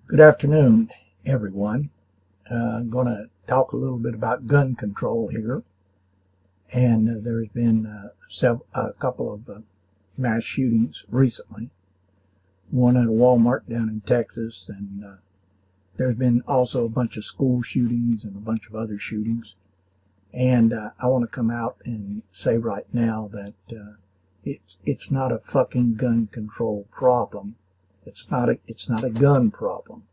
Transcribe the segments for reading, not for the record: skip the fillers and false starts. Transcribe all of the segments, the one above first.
Good afternoon, everyone. I'm going to talk a little bit about gun control here. And there's been a couple of mass shootings recently. One at a Walmart down in Texas, and there's been also a bunch of school shootings and a bunch of other shootings. And I want to come out and say right now that it's not a fucking gun control problem. It's not a gun problem.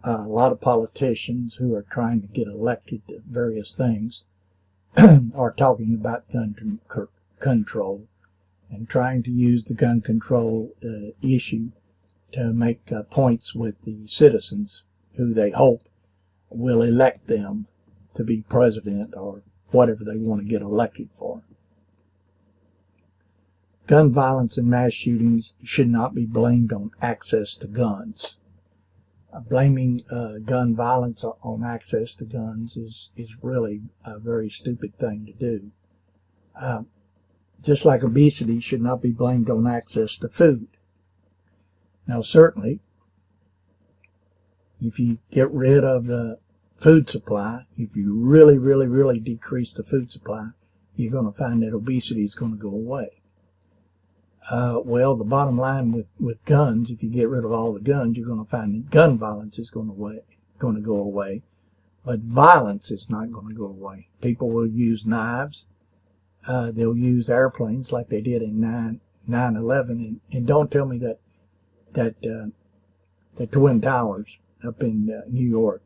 A lot of politicians who are trying to get elected to various things are talking about gun control and trying to use the gun control issue to make points with the citizens who they hope will elect them to be president or whatever they want to get elected for. Gun violence and mass shootings should not be blamed on access to guns. Blaming gun violence on access to guns is really a very stupid thing to do. Just like obesity should not be blamed on access to food. Now certainly, if you get rid of the food supply, if you really decrease the food supply, you're going to find that obesity is going to go away. Well, the bottom line with guns, if you get rid of all the guns, you're going to find that gun violence is going to go away. But violence is not going to go away. People will use knives. They'll use airplanes like they did in 9/11. And don't tell me that the Twin Towers up in New York,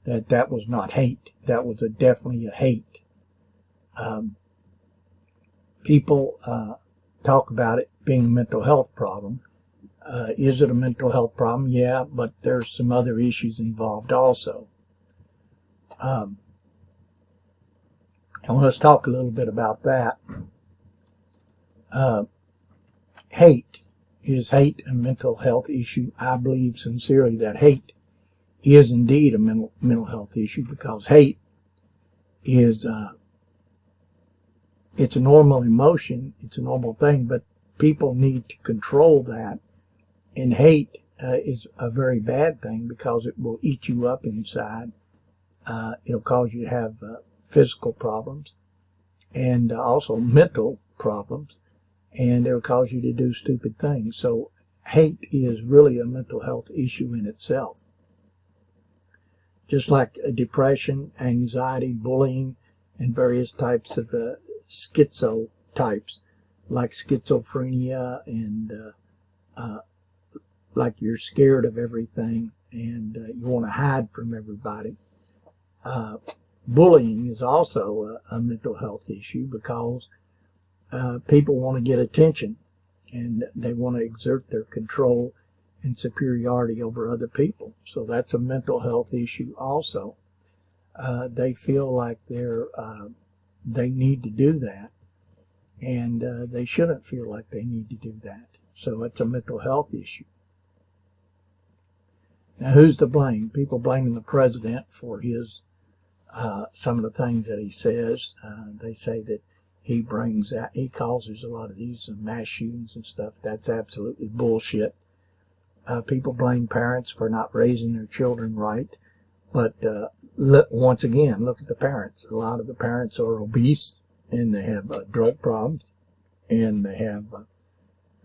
that was not hate. That was definitely a hate. People talk about it being a mental health problem. Is it a mental health problem? Yeah, but there's some other issues involved also. And let's talk a little bit about that. Is hate a mental health issue? I believe sincerely that hate is indeed a mental health issue, because hate is it's a normal emotion, it's a normal thing, but people need to control that. And hate is a very bad thing because it will eat you up inside. It'll cause you to have physical problems and also mental problems, and it'll cause you to do stupid things. So hate is really a mental health issue in itself. Just like depression, anxiety, bullying, and various types of schizotypes, like schizophrenia, and like you're scared of everything and you want to hide from everybody. Bullying is also a mental health issue because people want to get attention and they want to exert their control and superiority over other people. So that's a mental health issue also. They feel like they need to do that, and they shouldn't feel like they need to do that. So it's a mental health issue. Now, who's to blame? People blaming the president for his some of the things that he says. They say that he causes a lot of these mass shootings and stuff. That's absolutely bullshit. People blame parents for not raising their children right, but once again, look at the parents. A lot of the parents are obese, and they have drug problems, and they have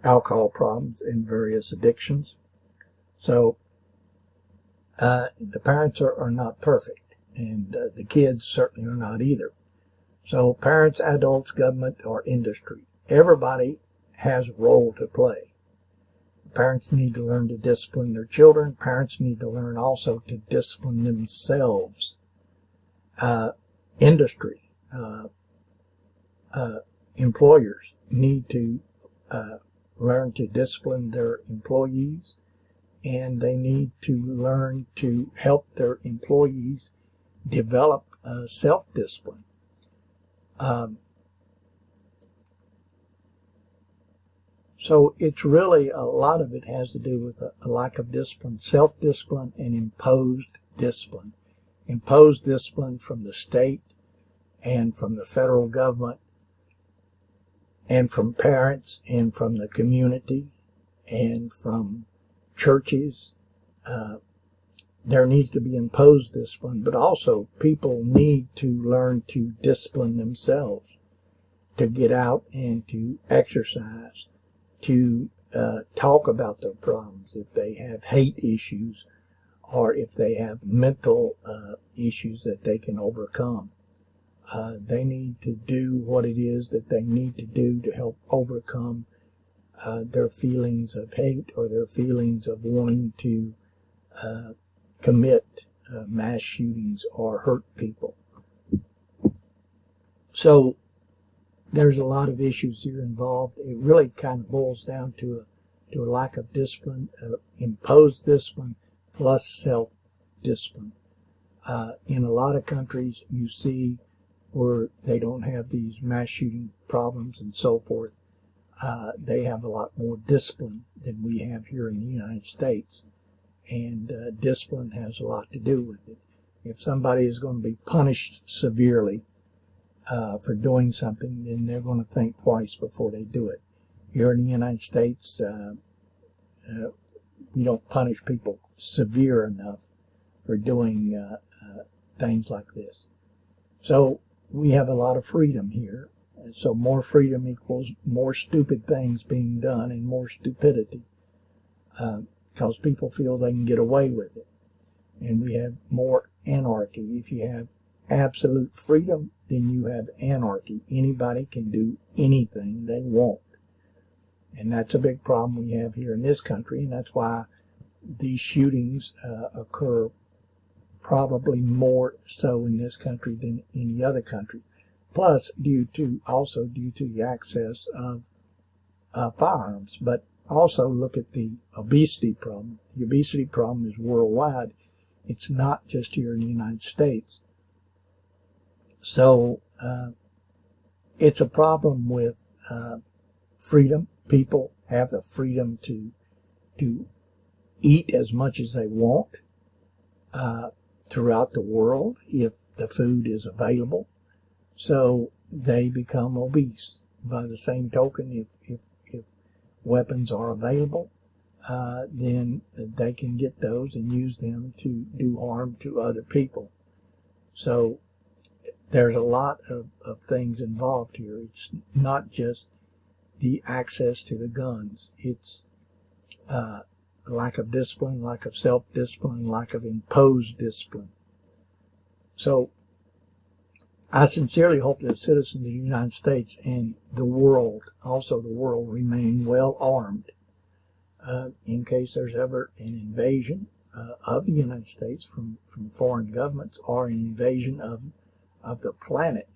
alcohol problems and various addictions. So the parents are not perfect, and the kids certainly are not either. So parents, adults, government, or industry, everybody has a role to play. Parents need to learn to discipline their children. Parents need to learn also to discipline themselves. Industry, employers need to learn to discipline their employees, and they need to learn to help their employees develop self-discipline. So it's really, a lot of it has to do with a lack of discipline, self-discipline, and imposed discipline. Imposed discipline from the state and from the federal government and from parents and from the community and from churches. There needs to be imposed discipline, but also people need to learn to discipline themselves, to get out and to exercise, to talk about their problems if they have hate issues or if they have mental issues that they can overcome. They need to do what it is that they need to do to help overcome their feelings of hate or their feelings of wanting to commit mass shootings or hurt people. So there's a lot of issues here involved. It really kind of boils down to a lack of discipline, imposed discipline plus self-discipline. In a lot of countries, you see where they don't have these mass shooting problems and so forth. They have a lot more discipline than we have here in the United States. And discipline has a lot to do with it. If somebody is going to be punished severely for doing something, then they're going to think twice before they do it. Here in the United States, we don't punish people severe enough for doing things like this. So we have a lot of freedom here. So more freedom equals more stupid things being done and more stupidity. Because people feel they can get away with it. And we have more anarchy. If you have absolute freedom, then you have anarchy. Anybody can do anything they want. And that's a big problem we have here in this country, and that's why these shootings occur probably more so in this country than any other country. Plus, due to the access of firearms. But also look at the obesity problem. The obesity problem is worldwide. It's not just here in the United States. So it's a problem with freedom. People have the freedom to eat as much as they want throughout the world if the food is available. So they become obese. By the same token, if weapons are available, then they can get those and use them to do harm to other people. So there's a lot of things involved here. It's not just the access to the guns. It's lack of discipline, lack of self-discipline, lack of imposed discipline. So I sincerely hope that citizens of the United States and the world, also the world, remain well armed in case there's ever an invasion of the United States from foreign governments or an invasion of the planet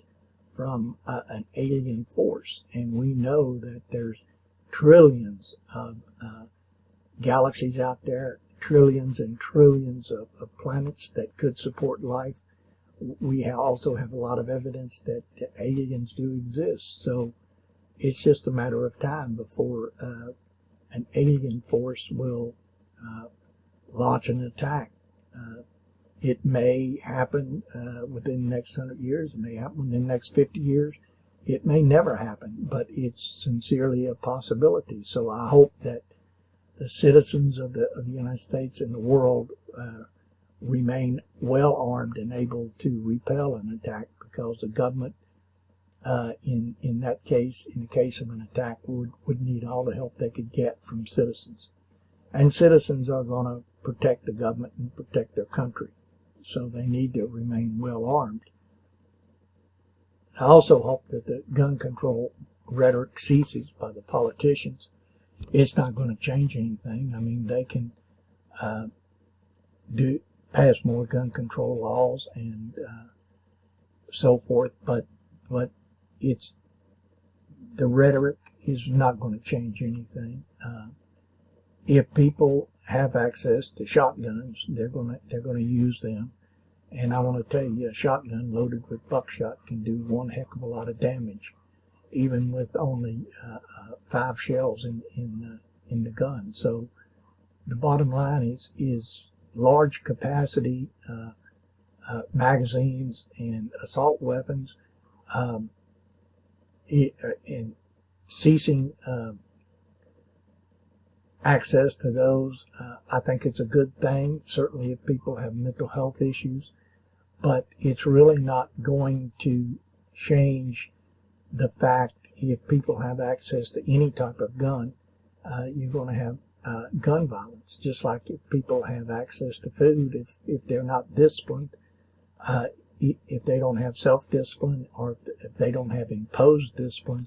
from an alien force. And we know that there's trillions of galaxies out there, trillions and trillions of planets that could support life. We also have a lot of evidence that aliens do exist. So it's just a matter of time before an alien force will launch an attack. It may happen within the next 100 years. It may happen within the next 50 years. It may never happen, but it's sincerely a possibility. So I hope that the citizens of the United States and the world remain well armed and able to repel an attack, because the government, in that case, in the case of an attack, would need all the help they could get from citizens. And citizens are going to protect the government and protect their country. So they need to remain well armed. I also hope that the gun control rhetoric ceases by the politicians. It's not going to change anything. I mean, they can pass more gun control laws and so forth, but it's the rhetoric is not going to change anything. If people have access to shotguns, they're going to use them. And I want to tell you, a shotgun loaded with buckshot can do one heck of a lot of damage, even with only 5 shells in the gun. So the bottom line is large capacity magazines and assault weapons, and ceasing access to those. I think it's a good thing, certainly if people have mental health issues, but it's really not going to change the fact if people have access to any type of gun, you're going to have gun violence. Just like if people have access to food, if they're not disciplined, if they don't have self-discipline, or if they don't have imposed discipline,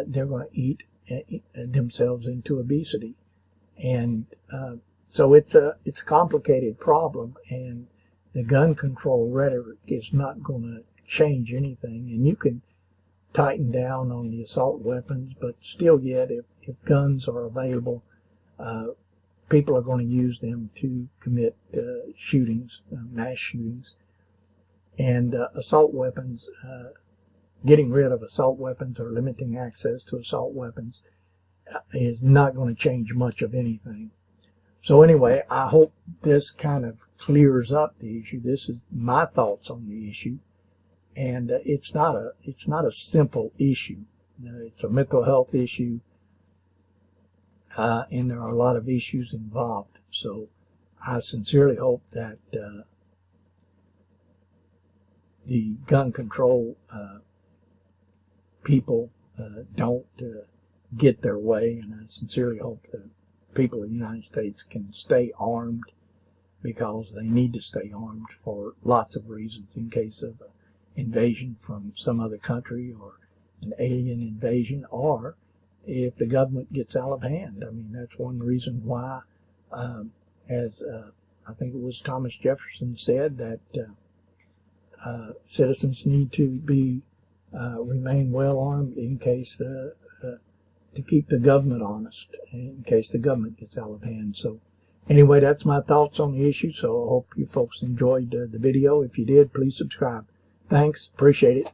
they're going to eat themselves into obesity. And so it's a complicated problem, and the gun control rhetoric is not going to change anything. And you can tighten down on the assault weapons, but still yet, if guns are available, people are going to use them to commit shootings, mass shootings. And assault weapons, getting rid of assault weapons or limiting access to assault weapons is not going to change much of anything. So anyway, I hope this kind of clears up the issue. This is my thoughts on the issue, and it's not a simple issue. It's a mental health issue, and there are a lot of issues involved. So I sincerely hope that the gun control people don't get their way, and I sincerely hope that people in the United States can stay armed, because they need to stay armed for lots of reasons, in case of invasion from some other country, or an alien invasion, or if the government gets out of hand. I mean, that's one reason why, as I think it was Thomas Jefferson said, that citizens need to be remain well armed in case to keep the government honest, in case the government gets out of hand. So anyway, that's my thoughts on the issue. So I hope you folks enjoyed the video. If you did, please subscribe. Thanks. Appreciate it.